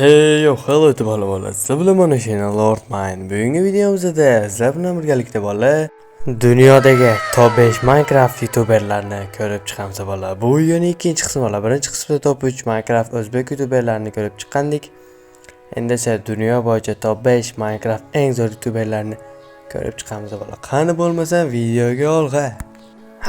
Hey yo, hello bola. Sizlar bilan mana channel Lord Mine. Bugungi videomizda sizlar bilan birgalikda bola dunyodagi top 5 Minecraft youtuberlarini ko'rib chiqamiz bola. Bu videoning ikkinchi qismi bola. Birinchi qismda top 3 Minecraft o'zbek youtuberlarini ko'rib chiqqandik. Endi esa dunyo bo'yicha top 5 Minecraft eng zo'r youtuberlarini ko'rib chiqamiz bola. Qani bo'lmasa videoga olg'a.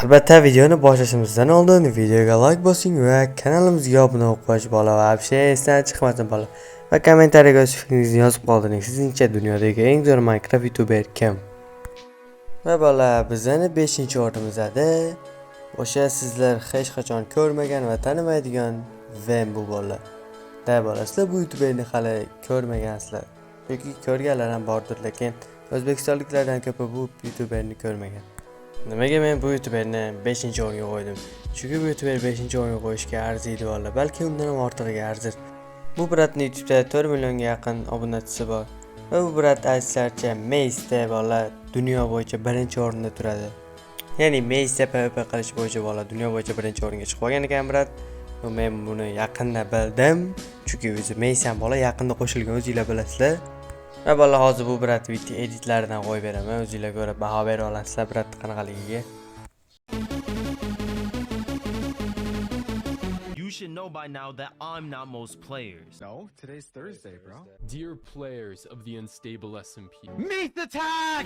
Albatta videoni boshlashimizdan oldin videoga like bosing va kanalimizga obuna bo'lib bola va esdan chiqmasin bola. Va kommentariyaga o'z fikringizni yozib qoldiring. Sizningcha dunyodagi eng zo'r Minecraft youtuber kim? Va bola, bizning 5-o'rnimizda o'sha sizlar hech qachon ko'rmagan va tanimaydigan Vem bu bola. Da bola, sizlar bu youtuberni hali ko'rmagansizlar. Yoki ko'rganlar ham bordir, lekin o'zbekistonliklardan ko'pi bu youtuberni ko'rmagan. Nimaga men bu youtuberni 5-o'rnga qo'ydim? Chunki bu youtuber 5-o'rnga qo'yishga arziydi bola, balki undan ham ortig'iga arzir. Bu bratning YouTube'da 4 millionga yaqin obunachisi bor. Va bu brat aytishlaricha Maze'da bola dunyo bo'yicha 1-o'rinda turadi. Ya'ni Maze'da PvP qilish bo'yicha bola dunyo bo'yicha 1-o'ringa chiqib qolgan ekan brat. Men buni yaqinda bildim, chunki o'zi Maze ham bola yaqinda qo'shilgan, o'zingizlar bilasizlar. Va bola, hozir bu brat video editlaridan qo'yib beraman, o'zingizlar ko'rib baho bera olasizlar brat qanaqaligiga. You should know by now that I'm not most players. No, today's Thursday, bro. Dear players of the unstable SMP. Meet the tag!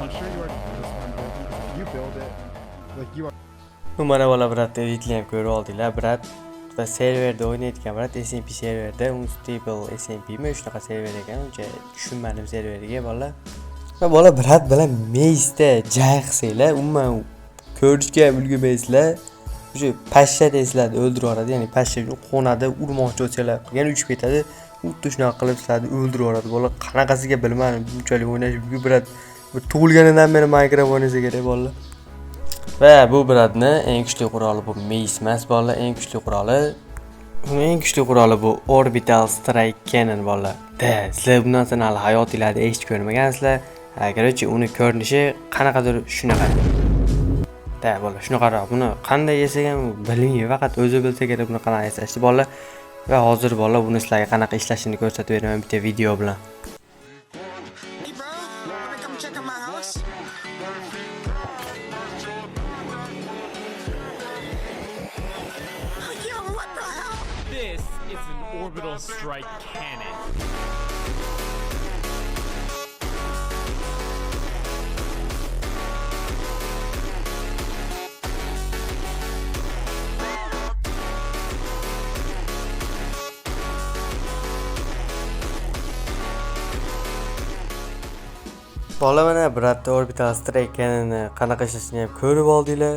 I'm sure you already know this one, but you build it. Like you are. Mana bola brat editni ham ko'rib oldinglar brat. Va serverda o'ynayotgan brat SMP serverda, Unstable SMPmi shunaqa server ekan, uncha tushunmadim serveriga bola. Va bola brat bilan Maze'da jang qilsanglar, umuman ko'rishga ulgurmaysizlar. O'sha pashsha deysizlar, o'ldirib yuboradi, ya'ni pashsha qo'nadi, urmoqchi bo'lsanglar, yana uchib ketadi, xuddi shunaqa qilib sizlarni o'ldirib yuboradi. Bola qanaqasiga bilmadim, bunchalik o'ynash brat tug'ilganidan beri Minecraft o'ynasa kerak bola. Va bu bratni eng kuchli quroli bu Maze emas bola, eng kuchli quroli bu Orbital Strike Cannon bola. Sizlar bundan so'ng hali hayotingizda eshitib ko'rmagansizlar. Garchi uni ko'rinishi qanaqadir shunaqa. Bola, shunaqaroq. Buni qanday yasak ham bilmayman, faqat o'zi bilsa kerak buni qanday yasashni bola. Va hozir bola buni sizlarga qanaqa ishlashini ko'rsatib beraman bitta video bilan. Hey bro, wanna come check out my house? Yo, what the hell? This is an orbital strike cannon. Bola, mana bratda Orbital Strike Cannon'ni qanaqa ishlashini ham ko'rib oldinglar.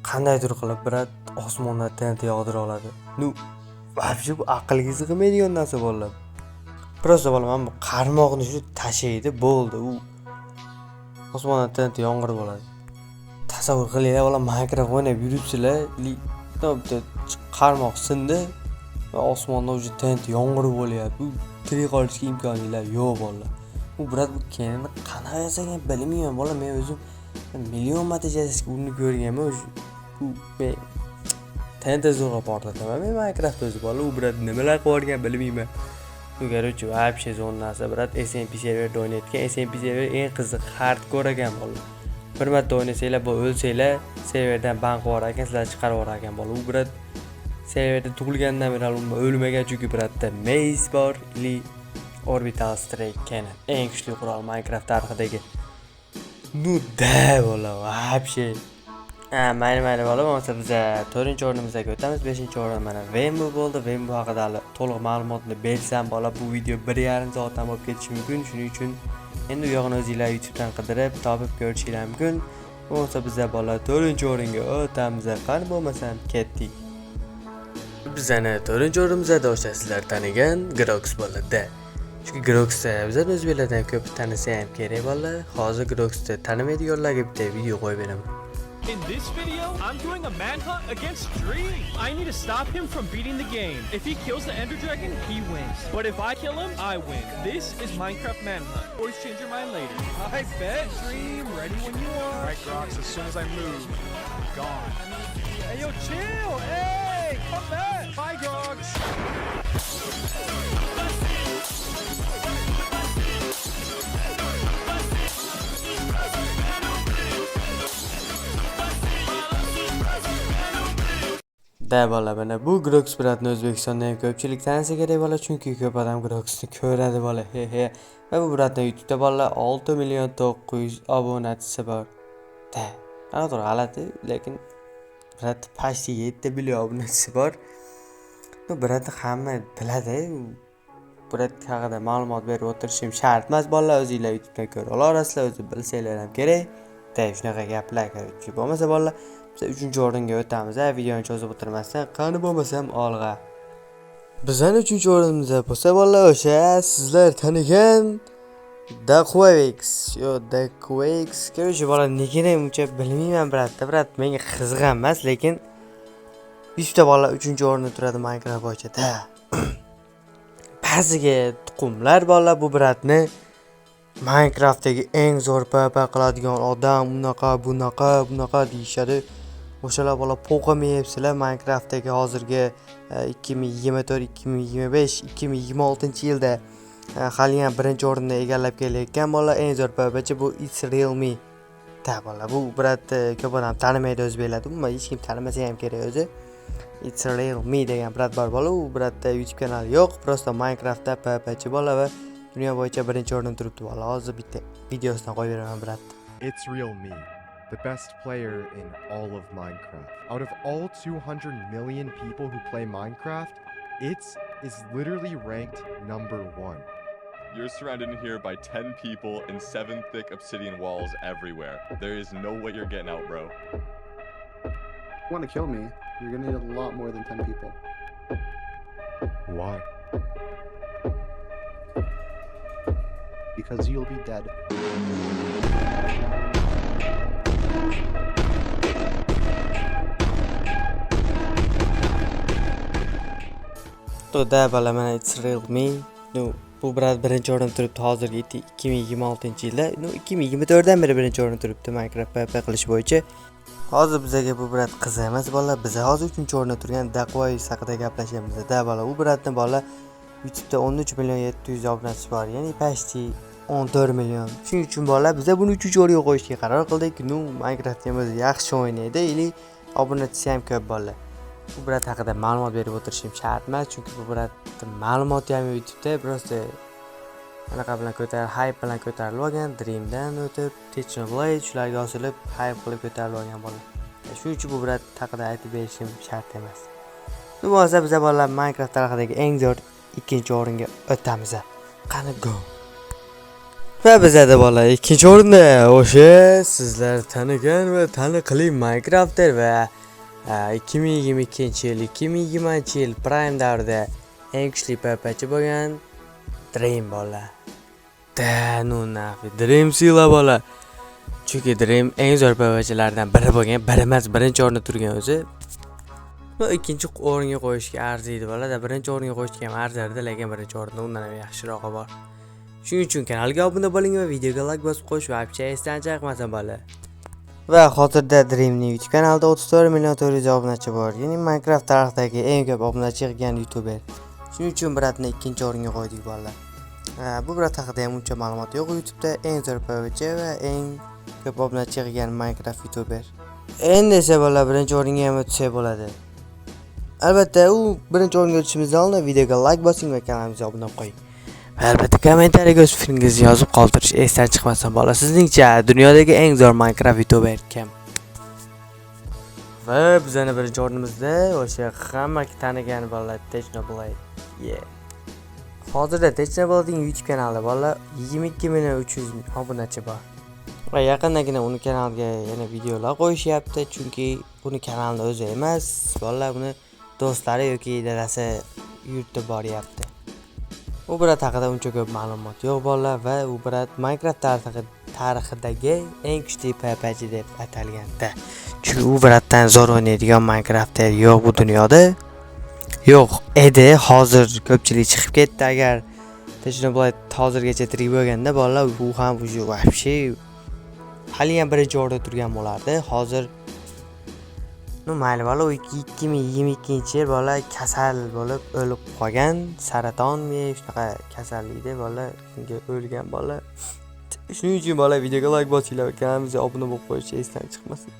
Qandaydir qilib brat osmondan TNT yog'dira oladi. Вообще bu aqlga sig'maydigan narsa bolalar. Prosta bola, mana bu qarmoqni shu tashaydi, bo'ldi. U osmondan TNT yomg'ir bo'ladi. Tasavvur qilinglar bola, Minecraft o'ynab yuribsizlar, bitta qarmoq sindi va osmonda o'sha TNT yomg'ir bo'lyapti. Bu tirik qolishga imkoniylar yo'q bolalar. Bu brat bu kenini qanaqa yasagan bilmayman bola, men o'zim million marta jasashga urinib ko'rganman. Bu TNT zo'rg'a portlataman men Minecraft o'zi bola. U brat nimalar qilgan bilmayman. Bu garchi вообще zo'r narsa brat. SMP serverda o'ynayotgan, SMP server eng qiziq hardcore ekan bola. Bir marta o'ynasanglar, bu o'lsanglar serverdan ban qilib yuborar ekan, sizlar chiqarib yuborar ekan bola. U brat serverda tug'ilgandan beri o'lmagan, chunki bratda Maze bor, Orbital Strike Cannon eng kuchli qurol Minecraft tarixidagi. Bola, вообще. Mayli bola, bo'lmasa biz 4-o'rnimizga o'tamiz. 5-o'rin mana Vembu bo'ldi. Vembu haqida to'liq ma'lumotni bersam bola, bu video 1,5 soatdan bo'lib ketishi mumkin. Shuning uchun endi u yog'ini o'zingizlar YouTubedan qidirib topib ko'rishingiz mumkin. Bo'lmasa biz bola 4-o'ringa o'tamiz. Qani bo'lmasam ketdik. Bizani 4-o'rinimizda o'sha sizlar tanigan Grox bo'ladi. Chunki Grox'da bizlar o'zbeklardan ko'p tanisa ham kerak bola. Hozir Grox'da tanimaydiganlarga bitta video qo'yib beraman. In this video, I'm doing a manhunt against Dream. I need to stop him from beating the game. If he kills the Ender Dragon, he wins. But if I kill him, I win. This is Minecraft Manhunt. Always change your mind later. I bet, Dream. Ready when you are. Right, Grox, as soon as I move, you're gone. Hey, yo, chill. Hey, come back. Bye, Grox! Da bola, mana bu Grox Bratni O'zbekistonda ham ko'pchilik tanisa kerak bola, chunki ko'p odam Groxni ko'radi bola. He. Va bu Bratni YouTube'da bola 6.900.000 obunachisi bor. Da. To'g'ri, g'alati, lekin Brat pashti 7 million obunachisi bor. Bu Bratni hamma biladi. Brat haqida ma'lumot berib o'tirishim shart emas bolalar, o'zingizlar YouTube'dan ko'ra olasizlar, o'zi bilsanglar ham kerak. Da, shunaqa gaplar kerak. Bo'lmasa bolalar biz 3-o'ringa o'tamiz. Videoni cho'zib o'tirmasdan, qani bo'lmasam olg'a. Bizning 3-o'rinimizda bo'lsa bolalar o'sha sizlar tanigan Daquax. Yo, Daquax. Короче, bola nigina uncha bilmayman brat, menga qiziq emas, lekin YouTube'da bola 3-o'rinda turadi Minecraft bo'yicha. Da. Ba'ziga tuqumlar bola bu bratni Minecraftdagi eng zo'r PvP qiladigan odam, bunaqa deyishadi. O'shalar bola po'qimayapsizlar Minecraftdagi hozirgi 2024, 2025, 2026-yilda hali ham birinchi o'rinni egallab kelayotgan bola eng zo'r PvPchi bu It's Real Me. Da bola, bu bratni ko'p odam tanimaydi o'zbeklarda, umuman hech kim tanimasa ham kerak o'zi. It's Real Me degan brat bor bola, u bratda YouTube kanali yo'q, prosta Minecraftda PvPchi bola va dunyo bo'yicha birinchi o'rinda turibdi bola. Hozir bitta videosidan qo'yib beraman brat. It's Real Me, the best player in all of Minecraft. Out of all 200 million people who play Minecraft, It's is literally ranked #1. You're surrounded in here by 10 people and 7 thick obsidian walls everywhere. There is no way you're getting out, bro. You want to kill me, you're gonna need a lot more than 10 people. Why? Because you'll be dead. To da bola, mana It's Real Me. Bu brat birinchi o'rinda turibdi hozirgi 2026-yilda. 2024dan beri birinchi o'rinda turibdi Minecraft PvP qilish bo'yicha. Hozir bizga bu brat qiziq emas bola. Biz hozir 3-o'rinda turgan Daquax haqida gaplashamiz. Da bola, u bratni bola YouTube'da 13.700.000 obunachisi bor, ya'ni pashti 14 million. Shuning uchun bola biz buni 3-o'ringa qo'yishga qaror qildik. Minecraft ham o'zi yaxshi o'ynaydi, ili obunachisi ham ko'p bola. Bu brat haqida ma'lumot berib o'tirishim shart emas, chunki bu bratning ma'lumoti ham YouTube'da prosta anaqa bilan hype bilan ko'tarilib olgan, Dreamdan o'tib, Technoblade shularga osilib, hype qilib ko'tarilib olgan bola. Shuning uchun bu brat haqida aytib berishim shart emas. Bo'lmasa biz bolalar Minecraft tarixidagi eng zo'r 2-o'ringa o'tamiz. Qani go. Va bizda bola 2-o'rinda o'sha sizlar tanigan va taniqli Minecraft'dir va 2022-yil, 2020-yil Prime davrida eng kuchli PvPchi bo'lgan Dream bola. Dream sila bola. Chunki Dream eng zo'r PvPchilardan biri bo'lgan, biri emas, birinchi o'rinda turgan o'zi. Ikkinchi o'ringa qo'yishga arziydi bola-da, birinchi o'ringa qo'yishga ham arzirdi, lekin birinchi o'rinda undan ham yaxshirog'i bor. Shuning uchun kanalga obuna bo'ling va videoga like bosib qo'yish va esdan chiqmasin bola. Va hozirda Dreamning YouTube kanalida 34.400.000 obunachi bor. Ya'ni Minecraft tarixidagi eng ko'p obunachi qilgan YouTuber. Shuning uchun bratni 2-o'ringa qo'ydik bolalar. Bu brat haqida ham uncha ma'lumot yo'q YouTube'da, eng zo'r PvPchi va eng ko'p obunachi qilgan Minecraft YouTuber. Endi esa bolalar birinchi o'ringa ham o'tsa bo'ladi. Albatta, u birinchi o'ringa o'tishimizdan oldin videoga like bosing va kanalimizga obuna qo'ying. Albatta kommentariyaga o'z fikringizni yozib qoldirish esdan chiqmasin bola. Sizningcha dunyodagi eng zo'r Minecraft YouTuber kim? Va bizning birinchi o'rnimizda o'sha hamma tanigan bola Technoblade. Hozirda Technoblade'ning YouTube kanali bola 22.300.000 obunachi bor. Va yaqindagina uni kanaliga yana videolar qo'yishyapti, chunki uni kanalni o'zi emas, bolalar uni do'stlari yoki dadasi yurtda boryapti. U brat haqida uncha ko'p ma'lumot yo'q bolalar va u brat Minecraft tarixidagi eng kuchli PvP'chi deb atalganda. Chunki u biratdan zo'r o'ynaydigan Minecraftda yo'q bu dunyoda. Yo'q edi, hozir ko'pchilik chiqib ketdi agar Technoblade hozirgacha tirik bo'lganda bolalar u ham вообще hali ham birinchi o'rinda turgan bo'lardi. Hozir mayli bola 2022-yil bola kasal bo'lib o'lib qolgan, saratonmi shunaqa kasallikda bola shunga o'lgan bola. Shuning uchun bola videoga like bosinglar va kanalimizga obuna bo'lib qo'yish esdan chiqmasin.